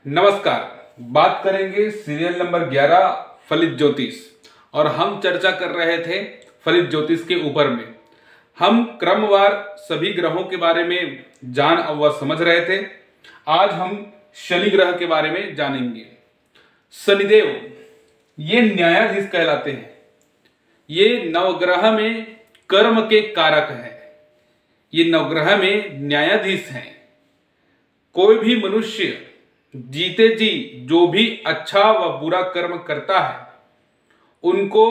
नमस्कार। बात करेंगे सीरियल नंबर 11 फलित ज्योतिष। और हम चर्चा कर रहे थे फलित ज्योतिष के ऊपर में। हम क्रमवार सभी ग्रहों के बारे में जान व समझ रहे थे। आज हम शनि ग्रह के बारे में जानेंगे। शनिदेव ये न्यायाधीश कहलाते हैं। ये नवग्रह में कर्म के कारक हैं। ये नवग्रह में न्यायाधीश हैं। कोई भी मनुष्य जीते जी जो भी अच्छा व बुरा कर्म करता है उनको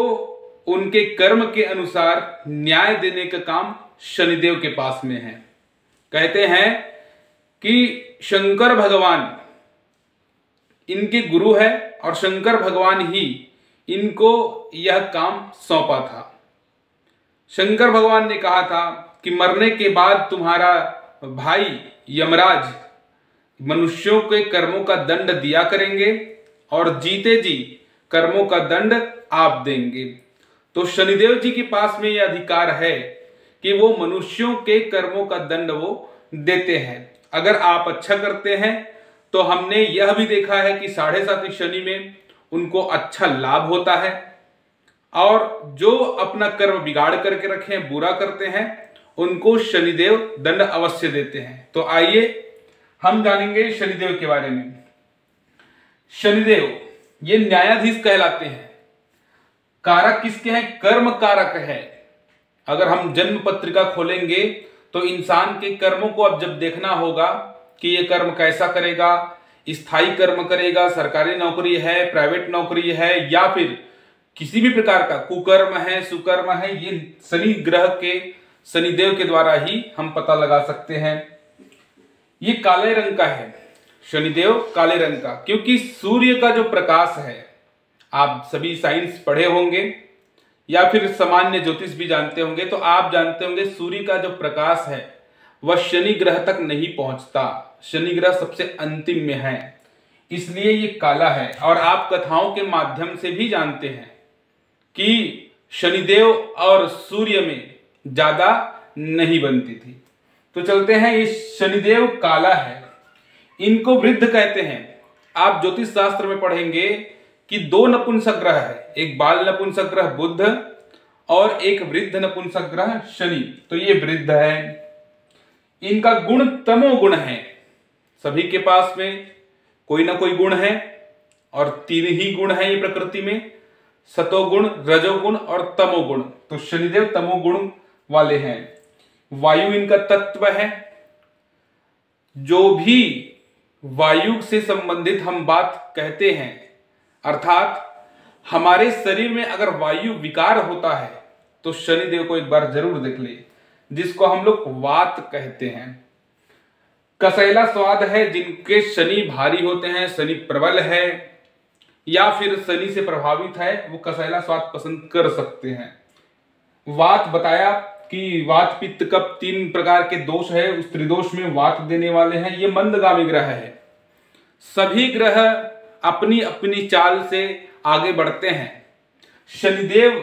उनके कर्म के अनुसार न्याय देने का काम शनिदेव के पास में है। कहते हैं कि शंकर भगवान इनके गुरु है और शंकर भगवान ही इनको यह काम सौंपा था। शंकर भगवान ने कहा था कि मरने के बाद तुम्हारा भाई यमराज मनुष्यों के कर्मों का दंड दिया करेंगे और जीते जी कर्मों का दंड आप देंगे। तो शनिदेव जी के पास में यह अधिकार है कि वो मनुष्यों के कर्मों का दंड वो देते हैं। अगर आप अच्छा करते हैं तो हमने यह भी देखा है कि 7.5 शनि में उनको अच्छा लाभ होता है, और जो अपना कर्म बिगाड़ करके रखे बुरा करते हैं उनको शनिदेव दंड अवश्य देते हैं। तो आइए हम जानेंगे शनिदेव के बारे में। शनिदेव ये न्यायाधीश कहलाते हैं। कारक किसके हैं? कर्म कारक है। अगर हम जन्म पत्रिका खोलेंगे तो इंसान के कर्मों को अब जब देखना होगा कि ये कर्म कैसा करेगा, स्थायी कर्म करेगा, सरकारी नौकरी है, प्राइवेट नौकरी है, या फिर किसी भी प्रकार का कुकर्म है, सुकर्म है, ये शनि ग्रह के शनिदेव के द्वारा ही हम पता लगा सकते हैं। ये काले रंग का है शनिदेव, काले रंग का, क्योंकि सूर्य का जो प्रकाश है, आप सभी साइंस पढ़े होंगे या फिर सामान्य ज्योतिष भी जानते होंगे, तो आप जानते होंगे सूर्य का जो प्रकाश है वह शनि ग्रह तक नहीं पहुंचता। शनि ग्रह सबसे अंतिम में है, इसलिए ये काला है। और आप कथाओं के माध्यम से भी जानते हैं कि शनिदेव और सूर्य में ज्यादा नहीं बनती थी। तो चलते हैं, ये शनिदेव काला है। इनको वृद्ध कहते हैं। आप ज्योतिष शास्त्र में पढ़ेंगे कि 2 नपुंसक ग्रह है, एक बाल नपुंसक ग्रह बुध और एक वृद्ध नपुंसक ग्रह शनि। तो ये वृद्ध है। इनका गुण तमोगुण है। सभी के पास में कोई ना कोई गुण है, और 3 ही गुण है ये प्रकृति में, सतोगुण, रजोगुण और तमोगुण। तो शनिदेव तमोगुण वाले हैं। वायु इनका तत्व है। जो भी वायु से संबंधित हम बात कहते हैं, अर्थात हमारे शरीर में अगर वायु विकार होता है तो शनिदेव को एक बार जरूर देख ले, जिसको हम लोग वात कहते हैं। कसैला स्वाद है। जिनके शनि भारी होते हैं, शनि प्रबल है या फिर शनि से प्रभावित है, वो कसैला स्वाद पसंद कर सकते हैं। वात बताया कि वात पित्त कफ 3 प्रकार के दोष है, उस त्रिदोष में वात देने वाले हैं। ये मंदगामी ग्रह है। सभी ग्रह अपनी अपनी चाल से आगे बढ़ते हैं। शनिदेव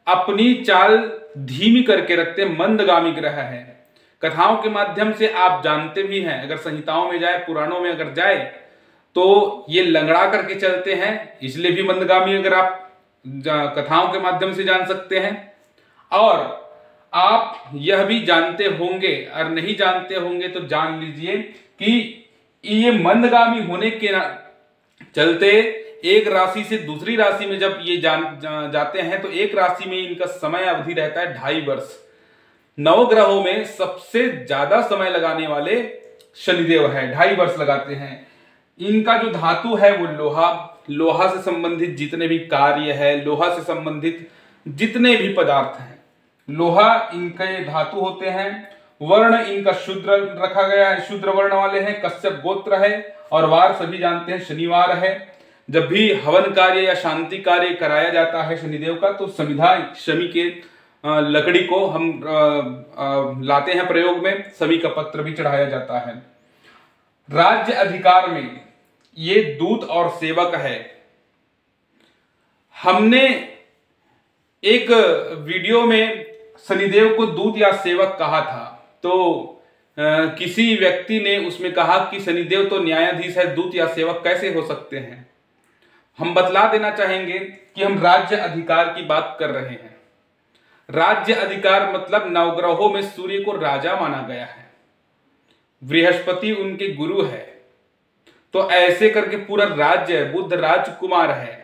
अपनी चाल धीमी करके रखते, मंदगामी ग्रह है। कथाओं के माध्यम से आप जानते भी हैं, अगर संहिताओं में जाए, पुराणों में अगर जाए तो ये लंगड़ा करके चलते हैं, इसलिए भी मंदगामी अगर आप कथाओं के माध्यम से जान सकते हैं। और आप यह भी जानते होंगे, और नहीं जानते होंगे तो जान लीजिए कि ये मंदगामी होने के चलते एक राशि से दूसरी राशि में जब ये जाते हैं तो एक राशि में इनका समय अवधि रहता है 2.5 वर्ष। 9 ग्रहों में सबसे ज्यादा समय लगाने वाले शनिदेव है, 2.5 वर्ष लगाते हैं। इनका जो धातु है वो लोहा। लोहा से संबंधित जितने भी कार्य है, लोहा से संबंधित जितने भी पदार्थ हैं, लोहा इनके धातु होते हैं। वर्ण इनका शूद्र रखा गया है, शूद्र वर्ण वाले हैं। कश्यप गोत्र है। और वार सभी जानते हैं शनिवार है। जब भी हवन कार्य या शांति कार्य कराया जाता है शनिदेव का, तो समिधा शमी के लकड़ी को हम लाते हैं प्रयोग में। शमी का पत्र भी चढ़ाया जाता है। राज्य अधिकार में ये दूत और सेवक है। हमने एक वीडियो में शनिदेव को दूत या सेवक कहा था। तो किसी व्यक्ति ने उसमें कहा कि शनिदेव तो न्यायाधीश है, दूत या सेवक कैसे हो सकते हैं। हम बतला देना चाहेंगे कि हम राज्य अधिकार की बात कर रहे हैं। राज्य अधिकार मतलब नवग्रहों में सूर्य को राजा माना गया है, बृहस्पति उनके गुरु है, तो ऐसे करके पूरा राज्य है, बुध राजकुमार है,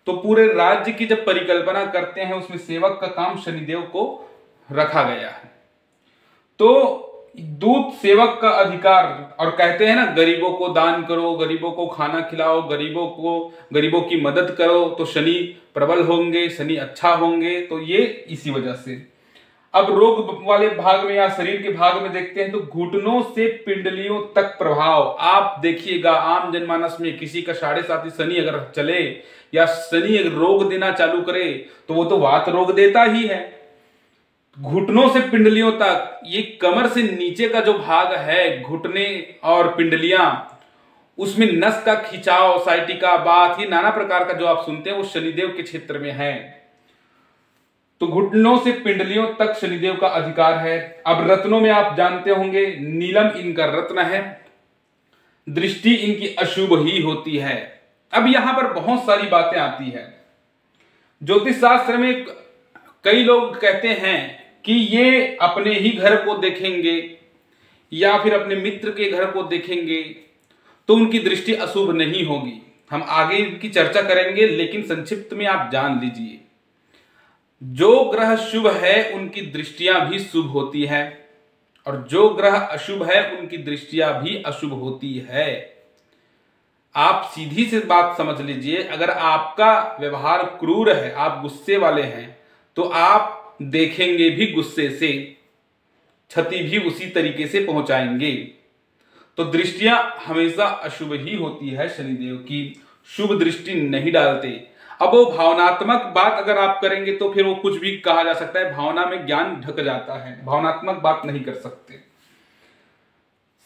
तो पूरे राज्य की जब परिकल्पना करते हैं उसमें सेवक का काम शनिदेव को रखा गया है। तो दूत सेवक का अधिकार, और कहते हैं ना गरीबों को दान करो, गरीबों को खाना खिलाओ, गरीबों की मदद करो तो शनि प्रबल होंगे, शनि अच्छा होंगे, तो ये इसी वजह से। अब रोग वाले भाग में या शरीर के भाग में देखते हैं तो घुटनों से पिंडलियों तक प्रभाव। आप देखिएगा आम जनमानस में किसी का 7.5 शनि अगर चले या शनि अगर रोग देना चालू करे तो वो तो वात रोग देता ही है। घुटनों से पिंडलियों तक, ये कमर से नीचे का जो भाग है, घुटने और पिंडलियां, उसमें नस का खिंचाव, साइटिका बात, ये नाना प्रकार का जो आप सुनते हैं वो शनिदेव के क्षेत्र में है। तो घुटनों से पिंडलियों तक शनिदेव का अधिकार है। अब रत्नों में आप जानते होंगे नीलम इनका रत्न है, दृष्टि इनकी अशुभ ही होती है। अब यहां पर बहुत सारी बातें आती है। ज्योतिष शास्त्र में कई लोग कहते हैं कि ये अपने ही घर को देखेंगे या फिर अपने मित्र के घर को देखेंगे तो उनकी दृष्टि अशुभ नहीं होगी। हम आगे इनकी चर्चा करेंगे, लेकिन संक्षिप्त में आप जान लीजिए, जो ग्रह शुभ है उनकी दृष्टियां भी शुभ होती है और जो ग्रह अशुभ है उनकी दृष्टियां भी अशुभ होती है। आप सीधी सी बात समझ लीजिए, अगर आपका व्यवहार क्रूर है, आप गुस्से वाले हैं, तो आप देखेंगे भी गुस्से से, क्षति भी उसी तरीके से पहुंचाएंगे। तो दृष्टियां हमेशा अशुभ ही होती है शनिदेव की, शुभ दृष्टि नहीं डालते। अब वो भावनात्मक बात अगर आप करेंगे तो फिर वो कुछ भी कहा जा सकता है, भावना में ज्ञान ढक जाता है, भावनात्मक बात नहीं कर सकते।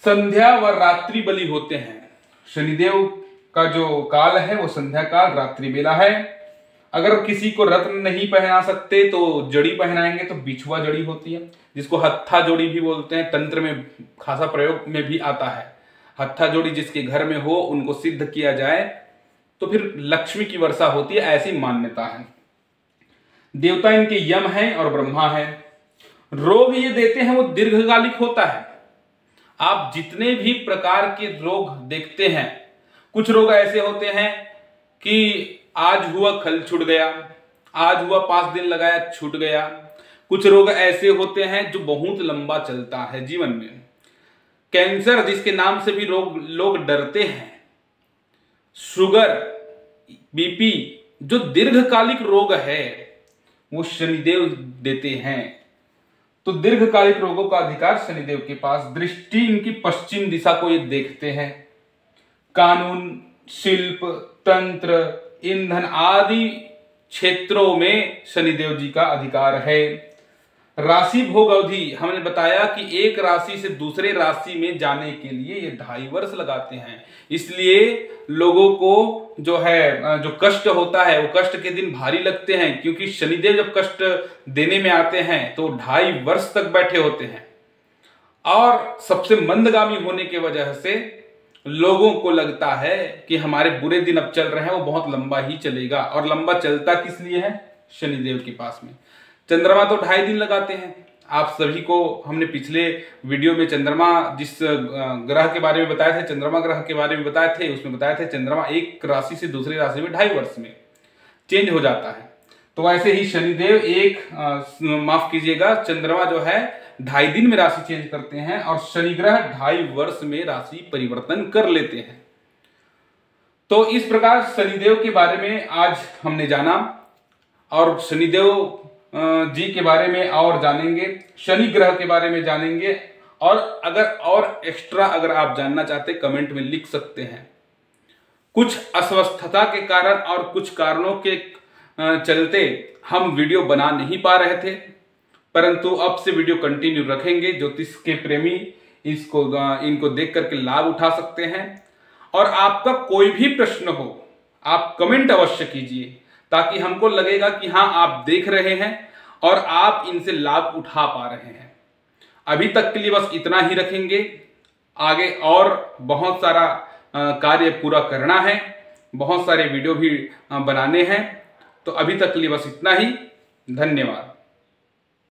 संध्या व रात्रि बलि होते हैं। शनिदेव का जो काल है वो संध्या काल, रात्रि बेला है। अगर किसी को रत्न नहीं पहना सकते तो जड़ी पहनाएंगे, तो बिछुआ जड़ी होती है, जिसको हत्था जोड़ी भी बोलते हैं, तंत्र में खासा प्रयोग में भी आता है। हत्था जोड़ी जिसके घर में हो उनको सिद्ध किया जाए तो फिर लक्ष्मी की वर्षा होती है, ऐसी मान्यता है। देवता इनके यम है और ब्रह्मा है। रोग ये देते हैं वो दीर्घकालिक होता है। आप जितने भी प्रकार के रोग देखते हैं, कुछ रोग ऐसे होते हैं कि आज हुआ कल छूट गया, आज हुआ 5 दिन लगाया छूट गया। कुछ रोग ऐसे होते हैं जो बहुत लंबा चलता है जीवन में। कैंसर जिसके नाम से भी लोग डरते हैं, शुगर, बीपी, जो दीर्घकालिक रोग है वो शनिदेव देते हैं। तो दीर्घकालिक रोगों का अधिकार शनिदेव के पास। दृष्टि इनकी पश्चिम दिशा को ये देखते हैं। कानून, शिल्प, तंत्र, ईंधन आदि क्षेत्रों में शनिदेव जी का अधिकार है। राशि भोग अवधि, हमने बताया कि एक राशि से दूसरे राशि में जाने के लिए ये 2.5 वर्ष लगाते हैं। इसलिए लोगों को जो है जो कष्ट होता है वो कष्ट के दिन भारी लगते हैं, क्योंकि शनिदेव जब कष्ट देने में आते हैं तो 2.5 वर्ष तक बैठे होते हैं। और सबसे मंदगामी होने की वजह से लोगों को लगता है कि हमारे बुरे दिन अब चल रहे हैं, वो बहुत लंबा ही चलेगा। और लंबा चलता किस लिए है? शनिदेव के पास में। चंद्रमा तो 2.5 दिन लगाते हैं। आप सभी को हमने पिछले वीडियो में चंद्रमा जिस ग्रह के बारे में बताए थे, चंद्रमा ग्रह के बारे में बताए थे, उसमें बताए थे चंद्रमा एक राशि से दूसरी राशि में 2.5 वर्ष में चेंज हो जाता है। तो वैसे ही शनिदेव माफ कीजिएगा, चंद्रमा जो है 2.5 दिन में राशि चेंज करते हैं और शनि ग्रह 2.5 वर्ष में राशि परिवर्तन कर लेते हैं। तो इस प्रकार शनिदेव के बारे में आज हमने जाना और शनिदेव जी के बारे में और जानेंगे, शनि ग्रह के बारे में जानेंगे। और अगर और एक्स्ट्रा अगर आप जानना चाहते कमेंट में लिख सकते हैं। कुछ अस्वस्थता के कारण और कुछ कारणों के चलते हम वीडियो बना नहीं पा रहे थे, परंतु अब से वीडियो कंटिन्यू रखेंगे। ज्योतिष के प्रेमी इनको देख करके लाभ उठा सकते हैं। और आपका कोई भी प्रश्न हो आप कमेंट अवश्य कीजिए, ताकि हमको लगेगा कि हाँ आप देख रहे हैं और आप इनसे लाभ उठा पा रहे हैं। अभी तक के लिए बस इतना ही रखेंगे। आगे और बहुत सारा कार्य पूरा करना है, बहुत सारे वीडियो भी बनाने हैं। तो अभी तक के लिए बस इतना ही। धन्यवाद।